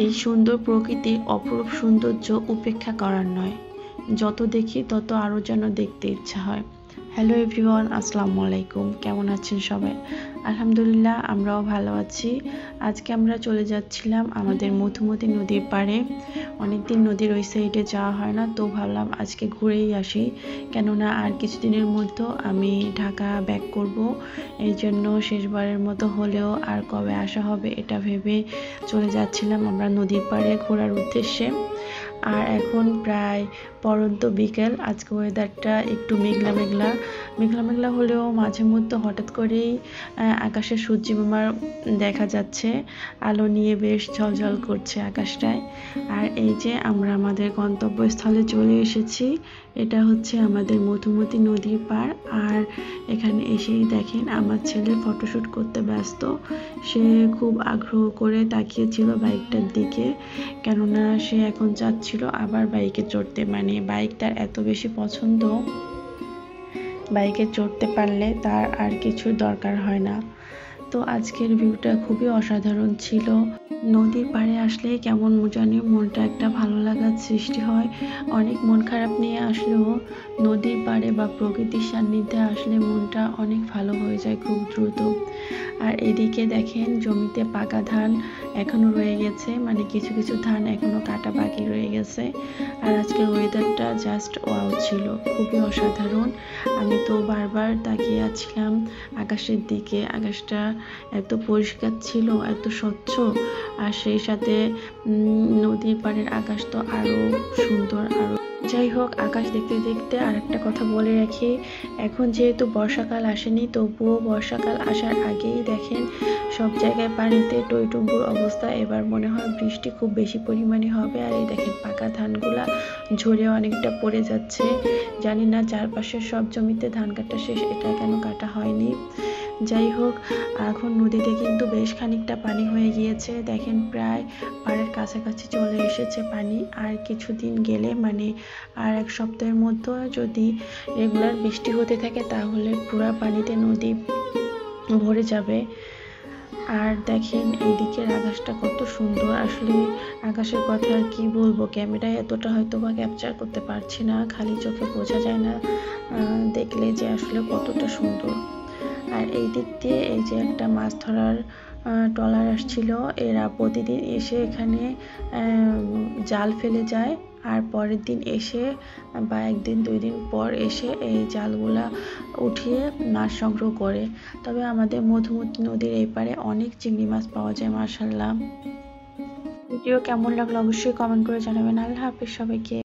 এই সুন্দর প্রকৃতির অপরূপ সৌন্দর্য উপেক্ষা করার নয়, যত দেখি তত আরও যেন দেখতে ইচ্ছা হয়। হ্যালো এভরিওয়ান, আসসালামু আলাইকুম। কেমন আছেন সবাই? আলহামদুলিল্লাহ, আমরাও ভালো আছি। আজকে আমরা চলে যাচ্ছিলাম আমাদের মধুমতি নদীর পাড়ে। অনেকদিন নদীর ওই সাইডে যাওয়া হয় না, তো ভাবলাম আজকে ঘুরেই আসি, কেননা আর কিছুদিনের মধ্যে আমি ঢাকা ব্যাক করব। এই জন্য শেষবারের মতো হলেও আর কবে আসা হবে এটা ভেবে চলে যাচ্ছিলাম আমরা নদীর পাড়ে ঘোরার উদ্দেশ্যে। আর এখন প্রায় পরন্ত বিকেল। আজকে ওয়েদারটা একটু মেঘলা মেঘলা মেঘলা মেঘলা হলেও মাঝে মধ্যে হঠাৎ করেই আকাশে সূর্যিমামার দেখা যাচ্ছে, আলো নিয়ে বেশ ঝলঝল করছে আকাশটায়। আর এই যে আমরা আমাদের গন্তব্যস্থলে চলে এসেছি। এটা হচ্ছে আমাদের মধুমতি নদীর পাড়। আর এখানে এসেই দেখেন আমার ছেলে ফটোশ্যুট করতে ব্যস্ত। সে খুব আগ্রহ করে তাকিয়েছিল বাইকটার দিকে, কেননা সে এখন চাচ্ছিল আবার বাইকে চড়তে। মানে বাইক তার এত বেশি পছন্দ, বাইকে চড়তে পারলে তার আর কিছুর দরকার হয় না। তো আজকের ভিউটা খুবই অসাধারণ ছিল। নদীর পাড়ে আসলে কেমন জানি মনটা একটা ভালো লাগার সৃষ্টি হয়। অনেক মন খারাপ নিয়ে আসলেও নদীর পাড়ে বা প্রকৃতির সান্নিধ্যে আসলে মনটা অনেক ভালো হয়ে যায় খুব দ্রুত। আর এদিকে দেখেন জমিতে পাকা ধান এখনো রয়ে গেছে, মানে কিছু কিছু ধান এখনো কাটা বাকি রয়ে গেছে। আর আজকের ওয়েদারটা জাস্ট ওয়াও ছিল, খুবই অসাধারণ। আমি তো বারবার তাকিয়ে আছিলাম আকাশের দিকে। আকাশটা এত পরিষ্কার ছিল, এত স্বচ্ছ। আর সেই সাথে নদীর পাড়ের আকাশ তো আরো সুন্দর। আরো যাই হোক, আকাশ দেখতে দেখতে আর একটা কথা বলে রাখি, এখন যেহেতু বর্ষাকাল আসেনি, তবুও বর্ষাকাল আসার আগেই দেখেন সব জায়গায় পানিতে টইটুম্বুর অবস্থা। এবার মনে হয় বৃষ্টি খুব বেশি পরিমাণে হবে। আর এই দেখেন পাকা ধানগুলা ঝরে অনেকটা পড়ে যাচ্ছে। জানি না চারপাশের সব জমিতে ধান কাটা শেষ, এটা কেন কাটা হয়নি। যাই হোক, এখন নদীতে কিন্তু বেশ খানিকটা পানি হয়ে গিয়েছে। দেখেন প্রায় পাড়ের কাছাকাছি চলে এসেছে পানি। আর কিছুদিন গেলে, মানে আর এক সপ্তাহের মধ্যে যদি রেগুলার বৃষ্টি হতে থাকে, তাহলে পুরা পানিতে নদী ভরে যাবে। আর দেখেন এই দিকের আকাশটা কত সুন্দর। আসলে আকাশের কথা আর কি বলবো, ক্যামেরায় এতটা হয়তো বা ক্যাপচার করতে পারছি না, খালি চোখে বোঝা যায় না দেখলে যে আসলে কতটা সুন্দর। আর এই দিক দিয়ে এই যে একটা মাছ ধরার ট্রলার আসছিল, এরা প্রতিদিন এসে এখানে জাল ফেলে যায়। আর পরের দিন এসে বা একদিন দুই দিন পর এসে এই জালগুলা উঠিয়ে মাছ সংগ্রহ করে। তবে আমাদের মধুমতি নদীর এই পারে অনেক চিংড়ি মাছ পাওয়া যায়, মাশাআল্লাহ। ভিডিও কেমন লাগলো অবশ্যই কমেন্ট করে জানাবেন। আল্লাহ হাফেজ সবাইকে।